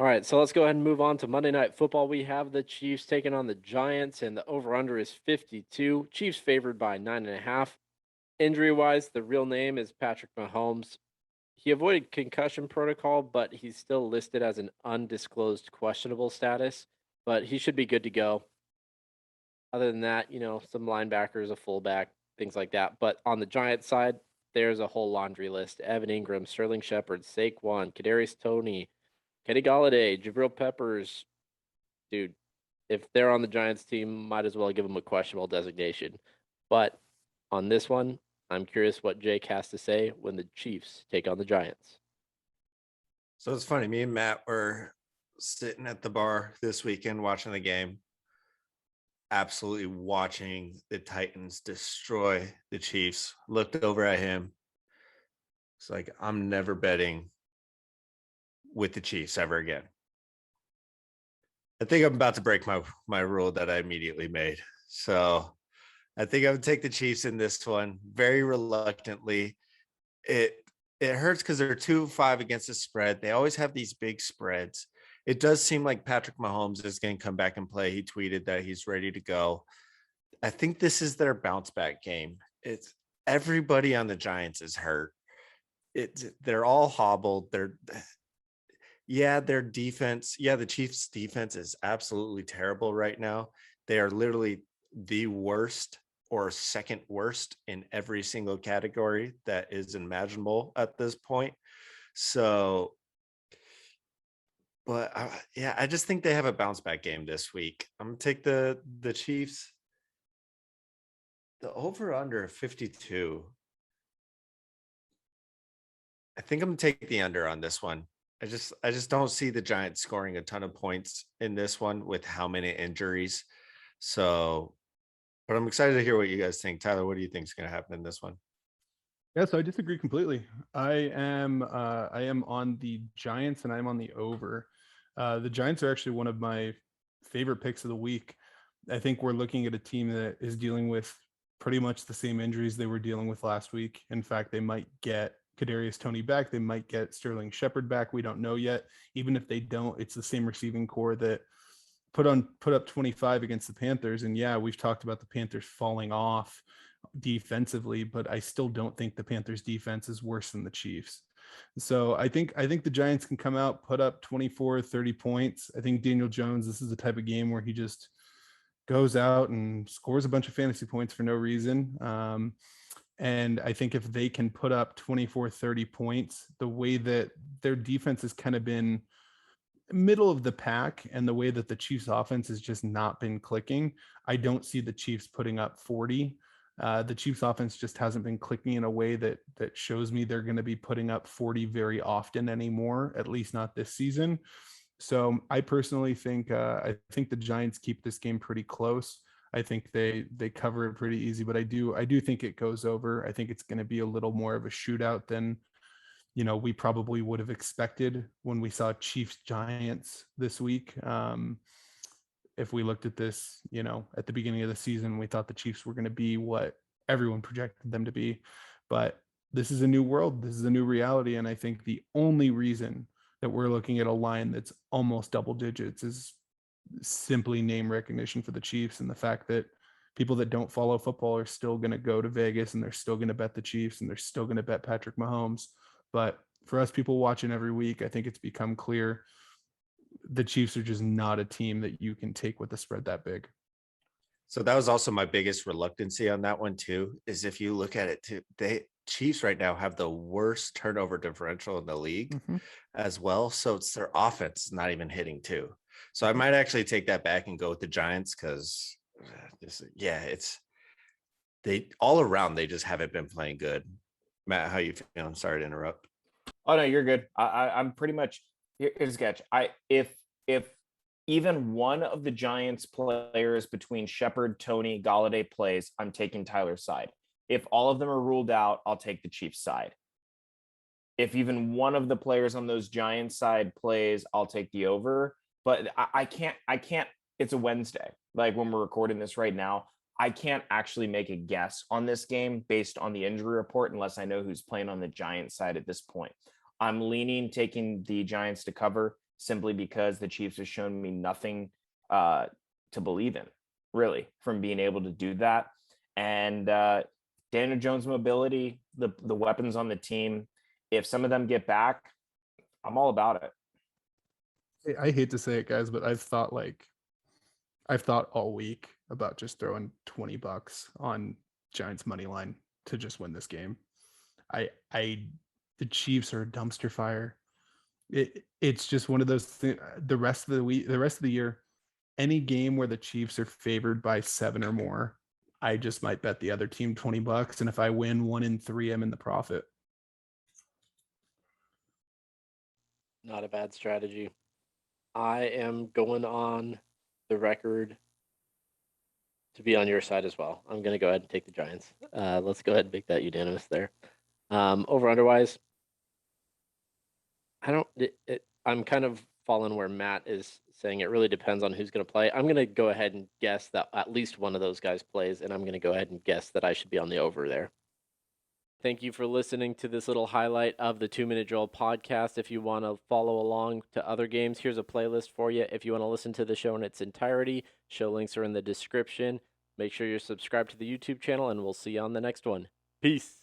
All right, so let's go ahead and move on to Monday Night Football. We have the Chiefs taking on the Giants, and the over/under is 52. Chiefs favored by 9.5. Injury-wise, the real name is Patrick Mahomes. He avoided concussion protocol, but he's still listed as an undisclosed questionable status, but he should be good to go. Other than that, some linebackers, a fullback, things like that. But on the Giants side, there's a whole laundry list. Evan Ingram, Sterling Shepard, Saquon, Kadarius Toney, Kenny Galladay, Jabril Peppers. Dude, if they're on the Giants team, might as well give them a questionable designation. But on this one, I'm curious what Jake has to say when the Chiefs take on the Giants. So it's funny. Me and Matt were sitting at the bar this weekend watching the game, absolutely watching the Titans destroy the Chiefs. Looked over at him. It's like, I'm never betting with the Chiefs ever again. I think I'm about to break my rule that I immediately made. So I think I would take the Chiefs in this one very reluctantly. It hurts because they're 2-5 against the spread. They always have these big spreads. It does seem like Patrick Mahomes is going to come back and play. He tweeted that he's ready to go. I think this is their bounce back game. It's everybody on the Giants is hurt. They're all hobbled. Their defense. Yeah, the Chiefs' defense is absolutely terrible right now. They are literally the worst or second worst in every single category that is imaginable at this point. So, but I just think they have a bounce back game this week. I'm gonna take the Chiefs. The over under 52. I think I'm gonna take the under on this one. I just don't see the Giants scoring a ton of points in this one with how many injuries. So, but I'm excited to hear what you guys think. Tyler, what do you think is going to happen in this one? Yeah, so I disagree completely. I am on the Giants and I'm on the over. The Giants are actually one of my favorite picks of the week. I think we're looking at a team that is dealing with pretty much the same injuries they were dealing with last week. In fact, they might get Kadarius Toney back. They might get Sterling Shepard back. We don't know yet. Even if they don't, it's the same receiving core that put up 25 against the Panthers. And yeah, we've talked about the Panthers falling off defensively, but I still don't think the Panthers defense is worse than the Chiefs. So I think the Giants can come out, put up 24, 30 points. I think Daniel Jones, this is the type of game where he just goes out and scores a bunch of fantasy points for no reason. And I think if they can put up 24, 30 points, the way that their defense has kind of been middle of the pack and the way that the Chiefs offense has just not been clicking, I don't see the Chiefs putting up 40. The Chiefs offense just hasn't been clicking in a way that shows me they're going to be putting up 40 very often anymore, at least not this season. So I personally think I think the Giants keep this game pretty close. I think they cover it pretty easy, but I do think it goes over. I think it's going to be a little more of a shootout than we probably would have expected when we saw Chiefs Giants this week. If we looked at this, at the beginning of the season, we thought the Chiefs were going to be what everyone projected them to be. But this is a new world. This is a new reality. And I think the only reason that we're looking at a line that's almost double digits is simply name recognition for the Chiefs and the fact that people that don't follow football are still going to go to Vegas and they're still going to bet the Chiefs and they're still going to bet Patrick Mahomes. But for us people watching every week, I think it's become clear the Chiefs are just not a team that you can take with a spread that big. So that was also my biggest reluctancy on that one too, is if you look at it too, Chiefs right now have the worst turnover differential in the league as well. So it's their offense not even hitting too. So I might actually take that back and go with the Giants because they all around, they just haven't been playing good. Matt, how you feeling? Sorry to interrupt. Oh no, you're good. I'm pretty much here's a sketch. If even one of the Giants players between Shepard, Toney, Galladay plays, I'm taking Tyler's side. If all of them are ruled out, I'll take the Chiefs side. If even one of the players on those Giants side plays, I'll take the over. But I can't. It's a Wednesday. Like when we're recording this right now, I can't actually make a guess on this game based on the injury report unless I know who's playing on the Giants side at this point. I'm leaning taking the Giants to cover. simply because the Chiefs have shown me nothing to believe in, really, from being able to do that. And Daniel Jones' mobility, the weapons on the team, if some of them get back, I'm all about it. I hate to say it, guys, but I've thought all week about just throwing $20 on Giants money line to just win this game. The Chiefs are a dumpster fire. It's just one of those things. The rest of the year, any game where the Chiefs are favored by 7 or more, I just might bet the other team $20, and if I win 1 in 3, I'm in the profit. Not a bad strategy. I am going on the record to be on your side as well. I'm going to go ahead and take the Giants. Let's go ahead and make that unanimous there. Over underwise, I'm kind of falling where Matt is saying it really depends on who's going to play. I'm going to go ahead and guess that at least one of those guys plays, and I'm going to go ahead and guess that I should be on the over there. Thank you for listening to this little highlight of the 2 Minute Drill podcast. If you want to follow along to other games, here's a playlist for you. If you want to listen to the show in its entirety, show links are in the description. Make sure you're subscribed to the YouTube channel, and we'll see you on the next one. Peace.